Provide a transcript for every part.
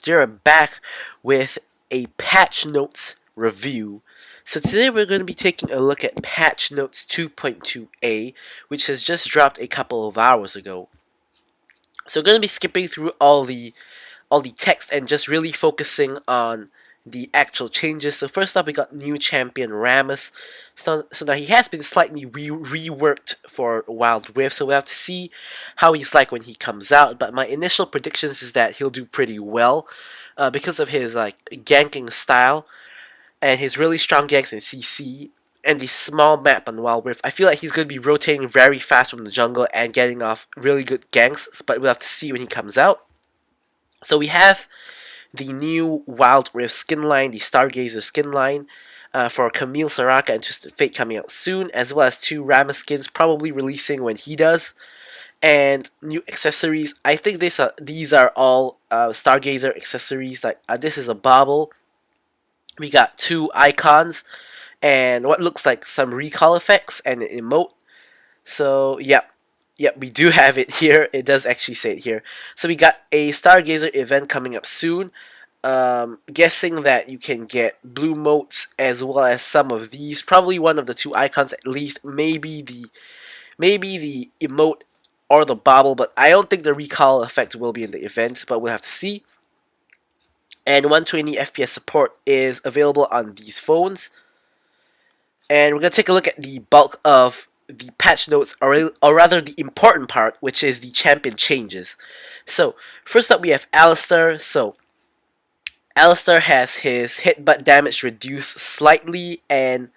today we're back with a patch notes review. So today we're going to be taking a look at patch notes 2.2a, which has just dropped a couple of hours ago. So we're going to be skipping through all the text and just really focusing on the actual changes. So first up, we got new champion Rammus. So now he has been slightly reworked for Wild Rift, so we'll have to see how he's like when he comes out. But my initial predictions is that he'll do pretty well because of his ganking style and his really strong ganks in CC and the small map on Wild Rift. I feel like he's going to be rotating very fast from the jungle and getting off really good ganks, but we'll have to see when he comes out. So we have the new Wild Rift skin line, the Stargazer skin line, for Camille, Soraka, and Twisted Fate coming out soon, as well as 2 Rammus skins probably releasing when he does, and new accessories. I think these are all Stargazer accessories. Like this is a bauble. We got 2 icons and what looks like some recall effects and an emote. So yeah. Yep, we do have it here. It does actually say it here. So we got a Stargazer event coming up soon. Guessing that you can get blue motes as well as some of these. Probably one of the 2 icons at least. Maybe the emote or the bauble, but I don't think the recall effect will be in the event, but we'll have to see. And 120 FPS support is available on these phones. And we're going to take a look at the bulk of the patch notes, or rather the important part, which is the champion changes. So first up we have Alistar. So Alistar has his hit butt damage reduced slightly and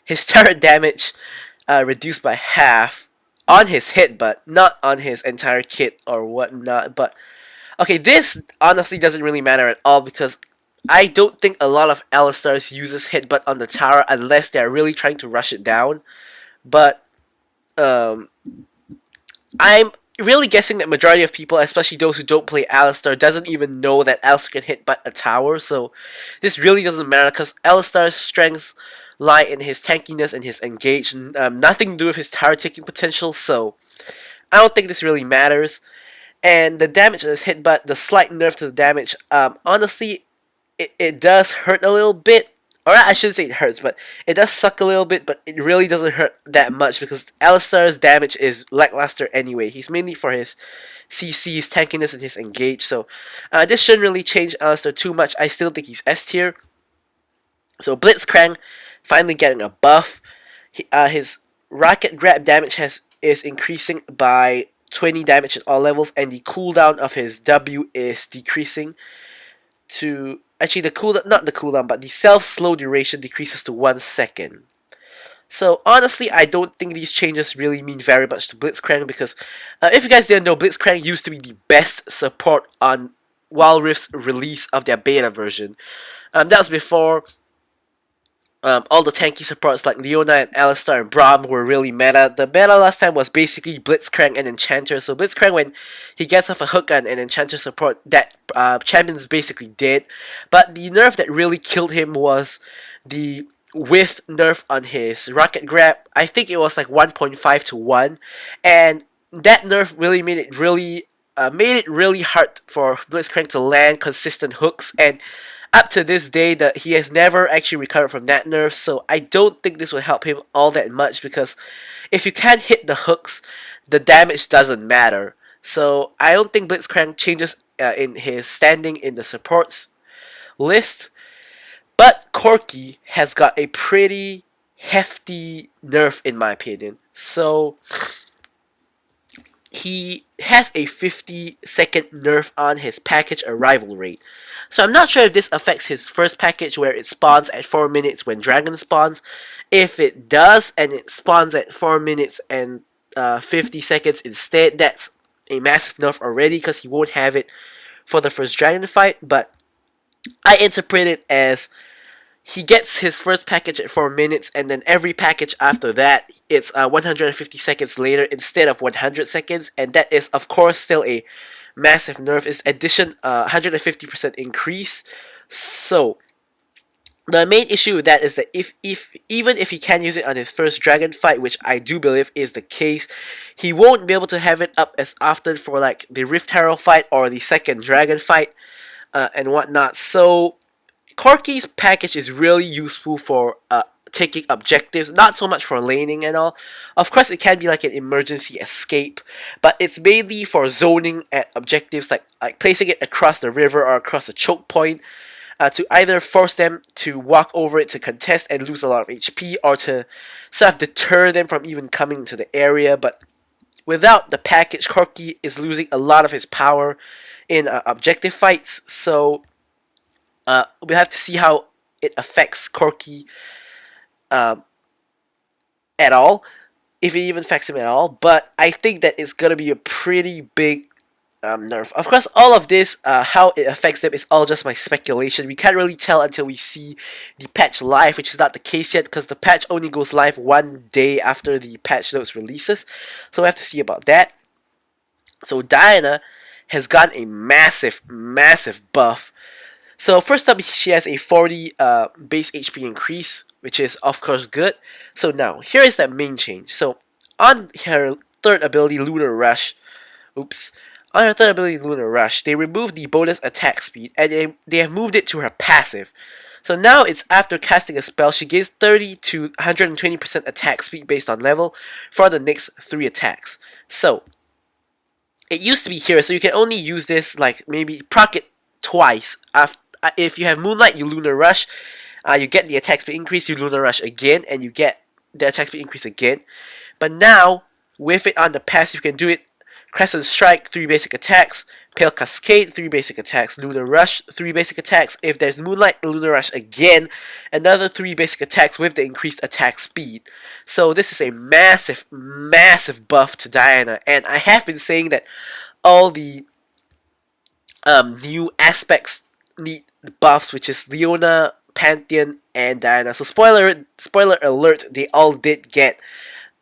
his turret damage reduced by half on his hit butt, not on his entire kit or whatnot. But okay, this honestly doesn't really matter at all because I don't think a lot of Alistars uses hit butt on the tower unless they're really trying to rush it down. But I'm really guessing that majority of people, especially those who don't play Alistar, doesn't even know that Alistar can hit but a tower, so this really doesn't matter because Alistar's strengths lie in his tankiness and his engage, nothing to do with his tower taking potential, so I don't think this really matters. And the damage on his hit but the slight nerf to the damage, honestly, it does hurt a little bit. Or I shouldn't say it hurts, but it does suck a little bit, but it really doesn't hurt that much because Alistar's damage is lackluster anyway. He's mainly for his CC, his tankiness, and his engage, so this shouldn't really change Alistar too much. I still think he's S tier. So Blitzcrank finally getting a buff. His rocket grab damage is increasing by 20 damage at all levels, and the cooldown of his W is decreasing to... Actually, the self slow duration decreases to 1 second. So honestly, I don't think these changes really mean very much to Blitzcrank because if you guys didn't know, Blitzcrank used to be the best support on Wild Rift's release of their beta version. That was before all the tanky supports like Diona and Alistar and Braum were really meta. The meta last time was basically Blitzcrank and Enchanter. So Blitzcrank, when he gets off a hook gun and Enchanter support, that champions basically dead. But the nerf that really killed him was the width nerf on his rocket grab. I think it was like 1.5 to 1. And that nerf really made it really hard for Blitzcrank to land consistent hooks, and up to this day that he has never actually recovered from that nerf, so I don't think this will help him all that much because if you can't hit the hooks, the damage doesn't matter. So I don't think Blitzcrank changes in his standing in the supports list, but Corki has got a pretty hefty nerf in my opinion. So he has a 50-second nerf on his package arrival rate. So I'm not sure if this affects his first package where it spawns at 4 minutes when Dragon spawns. If it does and it spawns at 4 minutes and 50 seconds instead, that's a massive nerf already because he won't have it for the first Dragon fight. But I interpret it as he gets his first package at 4 minutes, and then every package after that, it's 150 seconds later instead of 100 seconds, and that is, of course, still a massive nerf. It's addition 150% increase. So the main issue with that is that even if he can use it on his first Dragon fight, which I do believe is the case, he won't be able to have it up as often for like the Rift Herald fight or the second Dragon fight. and whatnot. So Corky's package is really useful for taking objectives, not so much for laning and all. Of course, it can be like an emergency escape, but it's mainly for zoning at objectives, like placing it across the river or across a choke point, to either force them to walk over it to contest and lose a lot of HP, or to sort of deter them from even coming into the area. But without the package, Corky is losing a lot of his power in objective fights. So we'll have to see how it affects Corky uh, at all, if it even affects him at all. But I think that it's gonna be a pretty big nerf. Of course, all of this, how it affects them, is all just my speculation. We can't really tell until we see the patch live, which is not the case yet, because the patch only goes live 1 day after the patch notes releases. So we have to see about that. So Diona has gotten a massive, massive buff. So first up, she has a 40 base HP increase, which is of course good. So now, here is that main change. So on her third ability, Lunar Rush, on her third ability, Lunar Rush, they removed the bonus attack speed, and they have moved it to her passive. So now it's after casting a spell, she gains 30 to 120% attack speed based on level for the next 3 attacks. So it used to be here, so you can only use this, like, maybe proc it twice. If you have Moonlight, you Lunar Rush, you get the attack speed increase, you Lunar Rush again, and you get the attack speed increase again. But now, with it on the passive, you can do it Crescent Strike, 3 basic attacks, Pale Cascade, 3 basic attacks, Lunar Rush, 3 basic attacks. If there's Moonlight, Lunar Rush again, another 3 basic attacks with the increased attack speed. So this is a massive, massive buff to Diona, and I have been saying that all the new aspects need buffs, which is Diona, Pantheon, and Diona. So spoiler alert, they all did get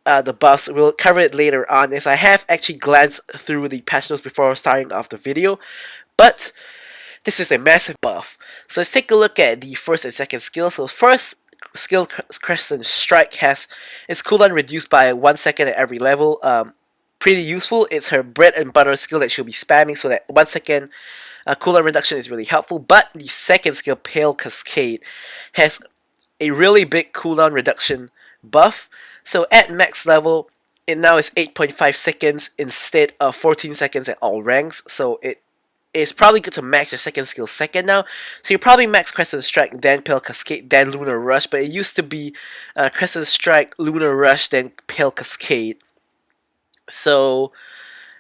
the buffs. We'll cover it later on, as I have actually glanced through the patch notes before starting off the video. But this is a massive buff. So let's take a look at the first and second skill. So first skill, Crescent Strike, has its cooldown reduced by 1 second at every level. Pretty useful. It's her bread and butter skill that she'll be spamming, so that 1 second cooldown reduction is really helpful. But the second skill, Pale Cascade, has a really big cooldown reduction buff. So at max level, it now is 8.5 seconds instead of 14 seconds at all ranks. So it is probably good to max your second skill second now. So you probably max Crescent Strike, then Pale Cascade, then Lunar Rush. But it used to be Crescent Strike, Lunar Rush, then Pale Cascade. So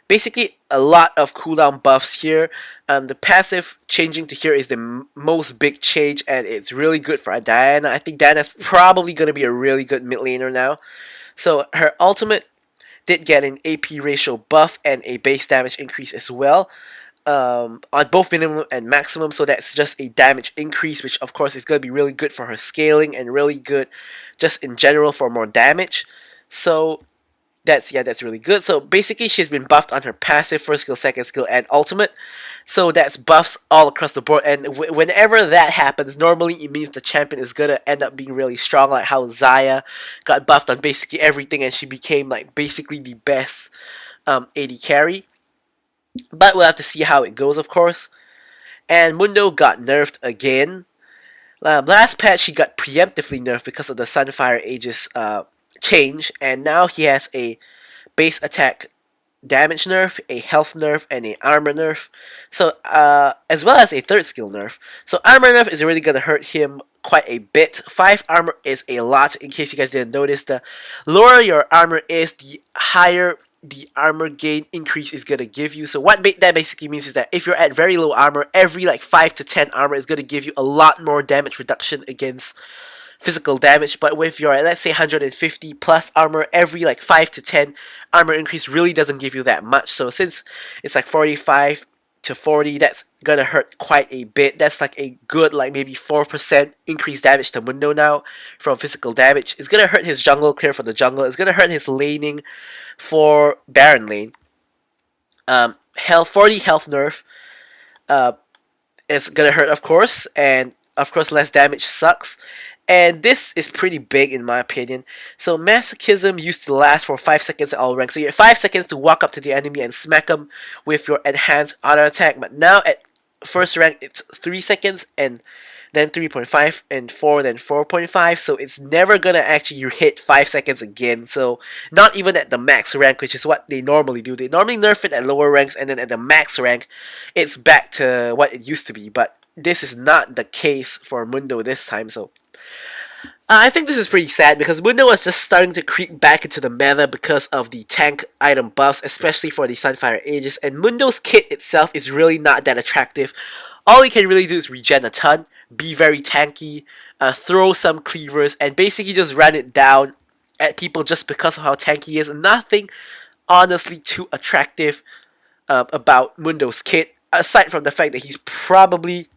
basically a lot of cooldown buffs here. The passive changing to here is the most big change, and it's really good for Diona. I think Diana's probably going to be a really good mid laner now. So her ultimate did get an AP ratio buff and a base damage increase as well, on both minimum and maximum. So that's just a damage increase, which of course is going to be really good for her scaling and really good just in general for more damage. So that's really good. So basically she's been buffed on her passive, first skill, second skill, and ultimate. So that's buffs all across the board, and whenever that happens, normally it means the champion is gonna end up being really strong, like how Xayah got buffed on basically everything and she became like basically the best AD carry. But we'll have to see how it goes, of course. And Mundo got nerfed again. Last patch he got preemptively nerfed because of the Sunfire Aegis change, and now he has a base attack damage nerf, a health nerf, and a armor nerf. So as well as a third skill nerf. So armor nerf is really gonna hurt him quite a bit. 5 armor is a lot, in case you guys didn't notice. The lower your armor is, the higher the armor gain increase is gonna give you. So what that basically means is that if you're at very low armor, every like 5 to 10 armor is gonna give you a lot more damage reduction against physical damage. But with your, let's say, 150 plus armor, every like 5 to 10 armor increase really doesn't give you that much. So since it's like 45 to 40, that's gonna hurt quite a bit. That's like a good like maybe 4% increased damage to Mundo now from physical damage. It's gonna hurt his jungle clear for the jungle. It's gonna hurt his laning for Baron lane. 40 health nerf is gonna hurt, of course, and of course less damage sucks. And this is pretty big in my opinion. So Masochism used to last for 5 seconds at all ranks. So you have 5 seconds to walk up to the enemy and smack them with your enhanced auto attack. But now at first rank it's 3 seconds, and then 3.5, and 4, then 4.5, so it's never gonna actually hit 5 seconds again, so not even at the max rank, which is what they normally do. They normally nerf it at lower ranks, and then at the max rank, it's back to what it used to be, but this is not the case for Mundo this time, so I think this is pretty sad because Mundo was just starting to creep back into the meta because of the tank item buffs, especially for the Sunfire Aegis, and Mundo's kit itself is really not that attractive. All he can really do is regen a ton, be very tanky, throw some cleavers, and basically just run it down at people just because of how tanky he is. Nothing honestly too attractive about Mundo's kit, aside from the fact that he's probably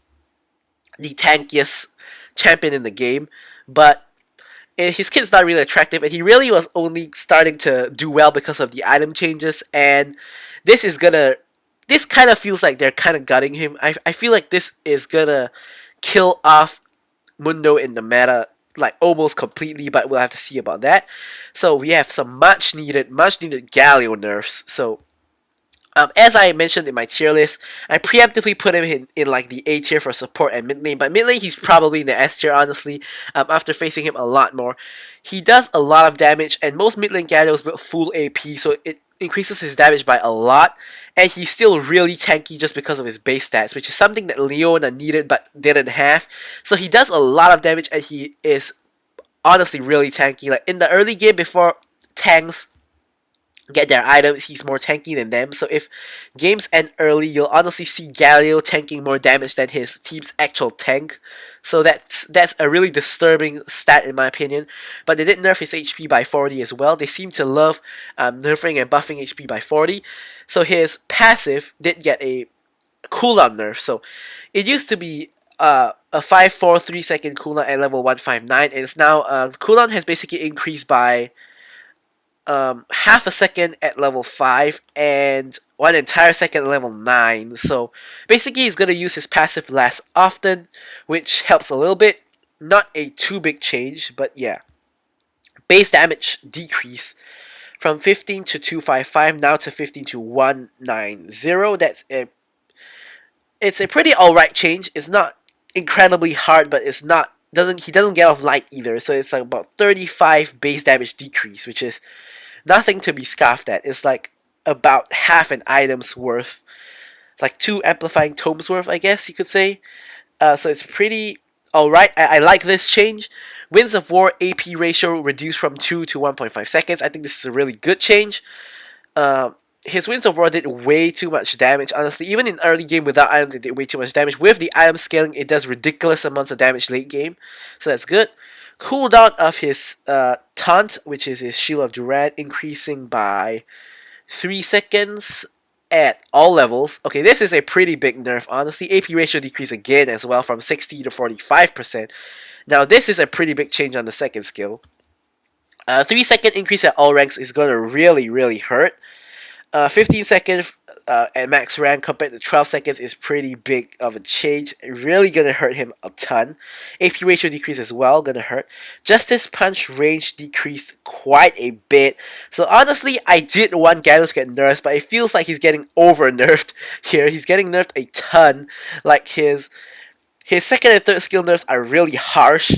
the tankiest champion in the game, but his kit's not really attractive, and he really was only starting to do well because of the item changes, and this kind of feels like they're kind of gutting him. I feel like this is gonna kill off Mundo in the meta, like almost completely, but we'll have to see about that. So we have some much needed Galio nerfs. So as I mentioned in my tier list, I preemptively put him in like the A tier for support and mid lane, but mid lane he's probably in the S tier, honestly, after facing him a lot more. He does a lot of damage, and most mid lane Galios build full AP, so it increases his damage by a lot, and he's still really tanky just because of his base stats, which is something that Leona needed but didn't have. So he does a lot of damage, and he is honestly really tanky. Like in the early game before tanks get their items, he's more tanky than them. So if games end early, you'll honestly see Galio tanking more damage than his team's actual tank. So that's a really disturbing stat in my opinion. But they did nerf his HP by 40 as well. They seem to love nerfing and buffing HP by 40. So his passive did get a cooldown nerf. So it used to be a 5-4 3-second cooldown at level 159, and it's now cooldown has basically increased by half a second at level 5 and 1 entire second at level 9. So basically he's going to use his passive less often, which helps a little bit. Not a too big change, but yeah. Base damage decrease from 15 to 255 now to 15 to 190. It's a pretty alright change. It's not incredibly hard, but he doesn't get off light either. So it's like about 35 base damage decrease, which is nothing to be scoffed at. It's like about half an item's worth. It's like 2 amplifying tomes worth, I guess you could say. So it's pretty alright. I like this change. Winds of War AP ratio reduced from 2 to 1.5 seconds. I think this is a really good change. His Winds of War did way too much damage, honestly. Even in early game without items, it did way too much damage. With the item scaling, it does ridiculous amounts of damage late game. So that's good. Cooldown of his taunt, which is his Shield of Durand, increasing by 3 seconds at all levels. Okay, this is a pretty big nerf, honestly. AP ratio decreased again as well from 60 to 45%. Now, this is a pretty big change on the second skill. 3-second increase at all ranks is going to really, really hurt. 15 seconds at max rank compared to 12 seconds is pretty big of a change. Really gonna hurt him a ton. AP ratio decrease as well, gonna hurt. Justice Punch range decreased quite a bit. So honestly, I did want Galio to get nerfed, but it feels like he's getting over nerfed here. He's getting nerfed a ton. Like his second and third skill nerfs are really harsh.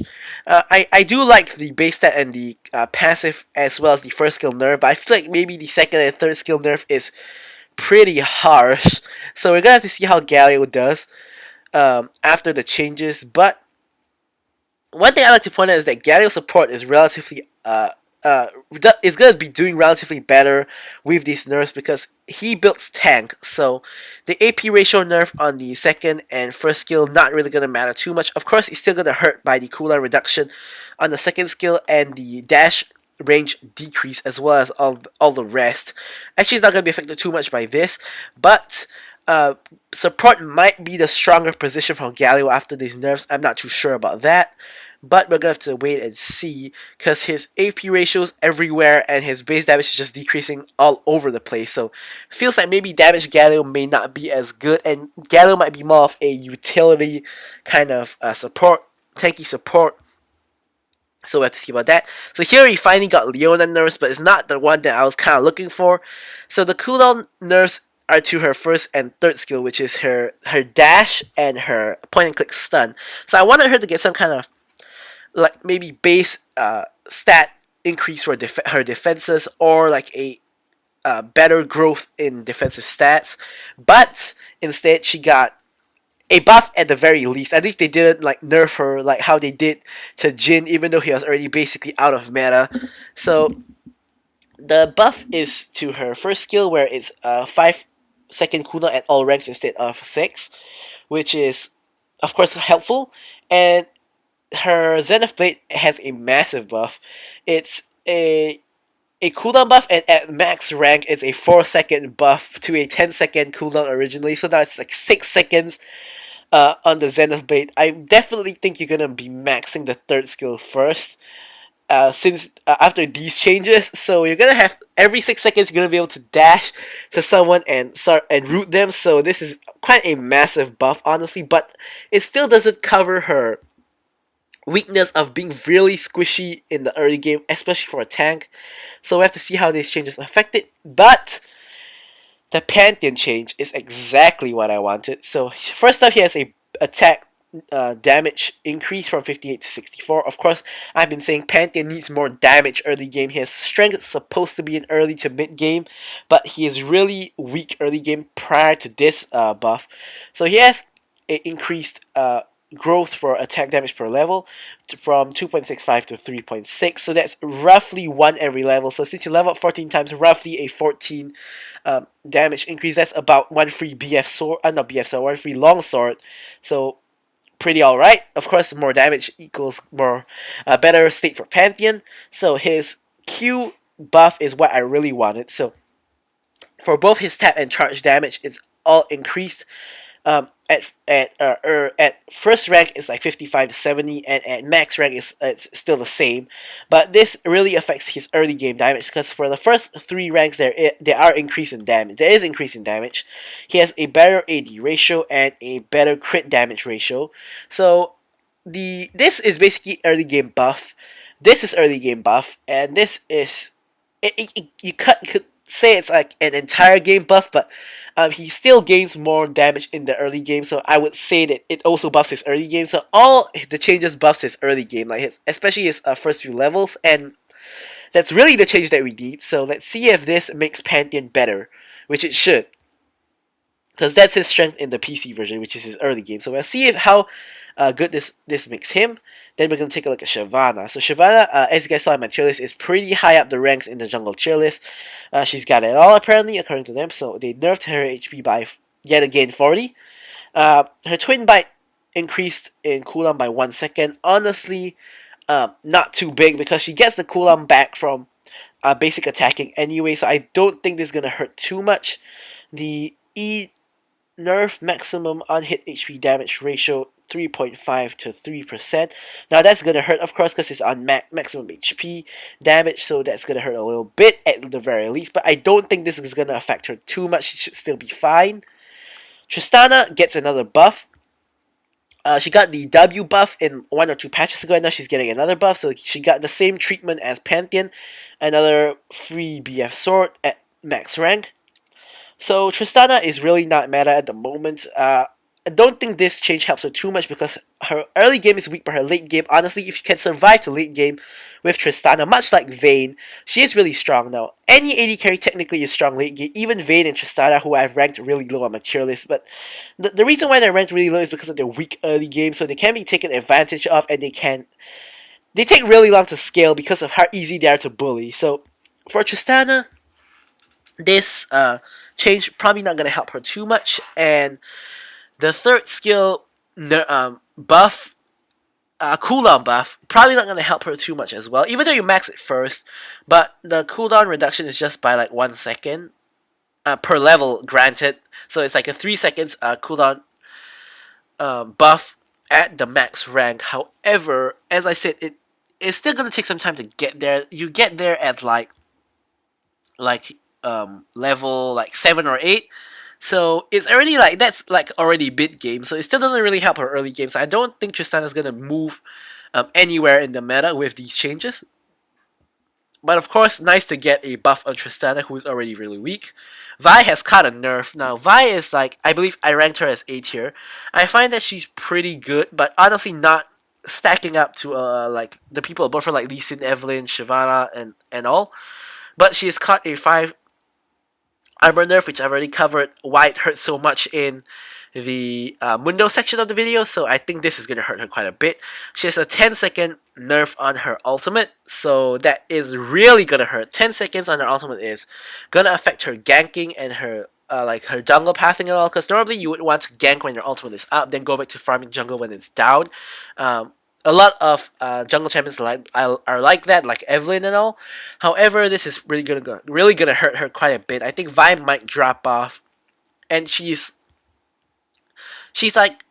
I do like the base stat and the passive as well as the first skill nerf, but I feel like maybe the second and third skill nerf is pretty harsh. So we're gonna have to see how Galio does after the changes. But one thing I like to point out is that Galio support is relatively is going to be doing relatively better with these nerfs because he builds tank. So the AP ratio nerf on the second and first skill not really going to matter too much. Of course, it's still going to hurt by the cooldown reduction on the second skill and the dash range decrease as well as all the rest. Actually, it's not going to be affected too much by this, but support might be the stronger position for Galio after these nerfs. I'm not too sure about that. But we're going to have to wait and see because his AP ratios everywhere and his base damage is just decreasing all over the place. So feels like maybe damage Galio may not be as good and Galio might be more of a utility kind of support, tanky support. So we have to see about that. So here he finally got Leona nerfs, but it's not the one that I was kind of looking for. So the cooldown nerfs are to her first and third skill, which is her dash and her point and click stun. So I wanted her to get some kind of like maybe base stat increase for her defenses, or like a better growth in defensive stats. But instead, she got a buff at the very least. At least they didn't like nerf her like how they did to Jin, even though he was already basically out of meta. So the buff is to her first skill, where it's a 5-second cooldown at all ranks instead of 6, which is of course helpful. And her Zenith Blade has a massive buff. It's a cooldown buff, and at max rank, it's a 4-second buff to a 10-second cooldown originally. So now it's like 6 seconds on the Zenith Blade. I definitely think you're gonna be maxing the third skill first, since after these changes. So you're gonna have every 6 seconds you're gonna be able to dash to someone and start and root them. So this is quite a massive buff, honestly, but it still doesn't cover her weakness of being really squishy in the early game, especially for a tank. So we have to see how these changes affect it. But the Pantheon change is exactly what I wanted. So first up, he has a attack damage increase from 58 to 64. Of course, I've been saying Pantheon needs more damage early game. His strength is supposed to be in early to mid game, but he is really weak early game prior to this buff. So he has an increased growth for attack damage per level from 2.65 to 3.6. So that's roughly 1 every level. So since you level up 14 times, roughly a 14 damage increase. That's about 1 free BF sword, not BF sword, 1 free long sword. So pretty alright. Of course, more damage equals more better state for Pantheon. So his Q buff is what I really wanted. So for both his tap and charge damage, it's all increased. At first rank it's like 55 to 70, and at max rank it's still the same. But this really affects his early game damage, because for the first 3 ranks there are increase in damage. There is increase in damage. He has a better AD ratio and a better crit damage ratio. So this is basically early game buff. This is early game buff, and this is you could say it's like an entire game buff, but he still gains more damage in the early game, so I would say that it also buffs his early game. So all the changes buffs his early game, like especially his first few levels, and that's really the change that we need. So let's see if this makes Pantheon better, which it should, because that's his strength in the PC version, which is his early game. So we'll see how good this makes him. Then we're going to take a look at Shyvana. So Shyvana, as you guys saw in my tier list, is pretty high up the ranks in the jungle tier list. She's got it all, apparently, according to them. So they nerfed her HP by, yet again, 40. Her Twin Bite increased in cooldown by 1 second. Honestly, not too big, because she gets the cooldown back from basic attacking anyway. So I don't think this is going to hurt too much. The E nerf maximum unhit HP damage ratio 3.5 to 3%. Now that's gonna hurt, of course, because it's on maximum HP damage, so that's gonna hurt a little bit at the very least. But I don't think this is gonna affect her too much. She should still be fine. Tristana gets another buff. She got the W buff in 1 or 2 patches ago, and now she's getting another buff. So she got the same treatment as Pantheon, another free BF sword at max rank. So Tristana is really not meta at the moment. I don't think this change helps her too much, because her early game is weak, but her late game, honestly, if you can survive to late game with Tristana, much like Vayne, she is really strong now. Any AD carry technically is strong late game, even Vayne and Tristana, who I've ranked really low on my tier list. But the reason why they're ranked really low is because of their weak early game, so they can be taken advantage of, and they take really long to scale because of how easy they are to bully. So for Tristana, this change probably not going to help her too much. And the third skill buff, cooldown buff, probably not going to help her too much as well, even though you max it first. But the cooldown reduction is just by like 1 second per level, granted. So it's like a 3 seconds cooldown buff at the max rank. However, as I said, it's still going to take some time to get there. You get there at like level like 7 or 8. So it's already like, that's like already mid game, so it still doesn't really help her early game. So I don't think Tristana's gonna move anywhere in the meta with these changes. But of course, nice to get a buff on Tristana, who is already really weak. Vi has caught a nerf. Now, Vi is like, I believe I ranked her as A tier. I find that she's pretty good, but honestly not stacking up to like the people above her, like Lee Sin, Evelyn, Shyvana, and all. But she has caught a 5 armor nerf, which I've already covered why it hurts so much in the Mundo section of the video, so I think this is going to hurt her quite a bit. She has a 10-second nerf on her ultimate, so that is really going to hurt. 10 seconds on her ultimate is going to affect her ganking and her like her jungle pathing and all, because normally you would want to gank when your ultimate is up, then go back to farming jungle when it's down. A lot of jungle champions are like that, like Evelyn and all. However, this is really gonna hurt her quite a bit. I think Vi might drop off, and she's like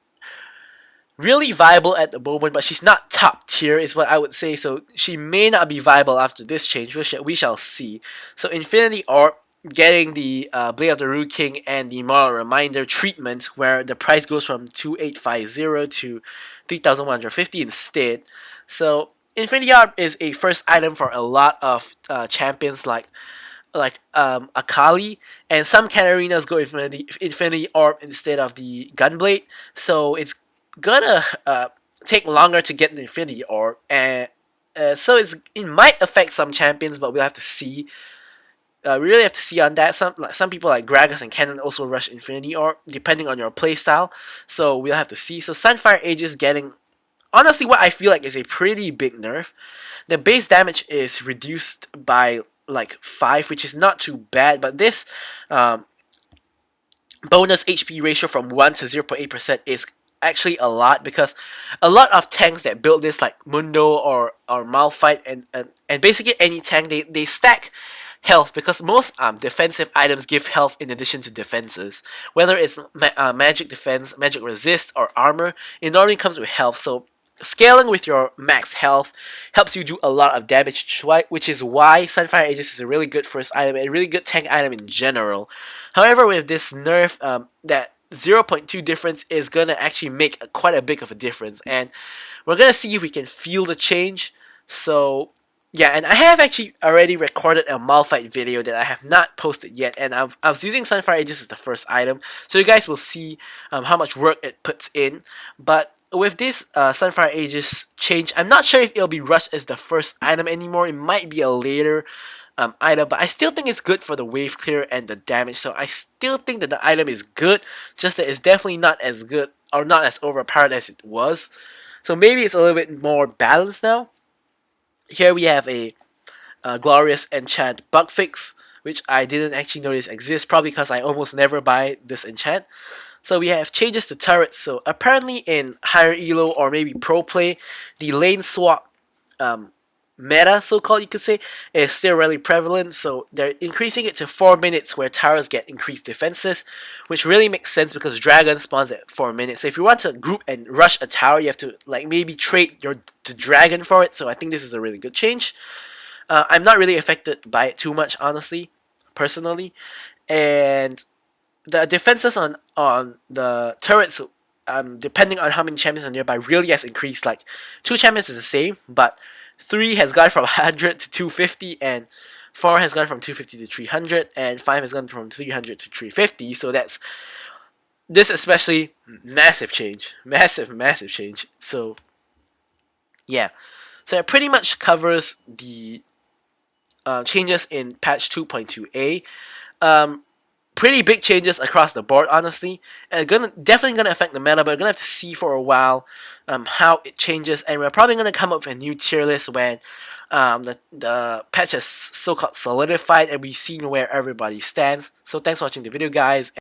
really viable at the moment, but she's not top tier, is what I would say. So she may not be viable after this change. We shall see. So Infinity Orb getting the Blade of the Rude King and the Moral Reminder treatment, where the price goes from 2850 to 3150 instead. So Infinity Orb is a first item for a lot of champions like Akali, and some Katarinas go Infinity Orb instead of the Gunblade, so it's gonna take longer to get the Infinity Orb, and so it might affect some champions, but we'll have to see. We really have to see on that. Some people like Gragas and Cannon also rush Infinity Orb, depending on your playstyle, so we'll have to see. So Sunfire Aegis getting, honestly, what I feel like is a pretty big nerf. The base damage is reduced by like 5, which is not too bad, but this bonus HP ratio from 1 to 0.8% is actually a lot, because a lot of tanks that build this, like Mundo or Malphite and basically any tank, they stack health, because most defensive items give health in addition to defenses. Whether it's magic defense, magic resist, or armor, it normally comes with health. So scaling with your max health helps you do a lot of damage, which is why Sunfire Aegis is a really good first item and a really good tank item in general. However, with this nerf, that 0.2 difference is going to actually make quite a big of a difference, and we're going to see if we can feel the change. So yeah, and I have actually already recorded a Malphite video that I have not posted yet, and I was using Sunfire Aegis as the first item, so you guys will see how much work it puts in. But with this Sunfire Aegis change, I'm not sure if it'll be rushed as the first item anymore. It might be a later item, but I still think it's good for the wave clear and the damage, so I still think that the item is good, just that it's definitely not as good or not as overpowered as it was. So maybe it's a little bit more balanced now. Here we have a glorious enchant bug fix, which I didn't actually notice exists, probably because I almost never buy this enchant. So we have changes to turrets. So apparently in higher elo or maybe pro play, the lane swap meta, so-called, you could say, is still really prevalent. So they're increasing it to 4 minutes where towers get increased defenses, which really makes sense because dragon spawns at 4 minutes. So if you want to group and rush a tower, you have to like maybe trade the dragon for it. So I think this is a really good change. I'm not really affected by it too much, honestly, personally, and the defenses on the turrets, depending on how many champions are nearby, really has increased. Like 2 champions is the same, but 3 has gone from 100 to 250, and 4 has gone from 250 to 300, and 5 has gone from 300 to 350. So this especially massive change, massive change. So yeah, so it pretty much covers the changes in patch 2.2a. Pretty big changes across the board, honestly, and definitely gonna affect the meta, but we're gonna have to see for a while how it changes, and we're probably gonna come up with a new tier list when the patch is so-called solidified and we've seen where everybody stands. So thanks for watching the video, guys.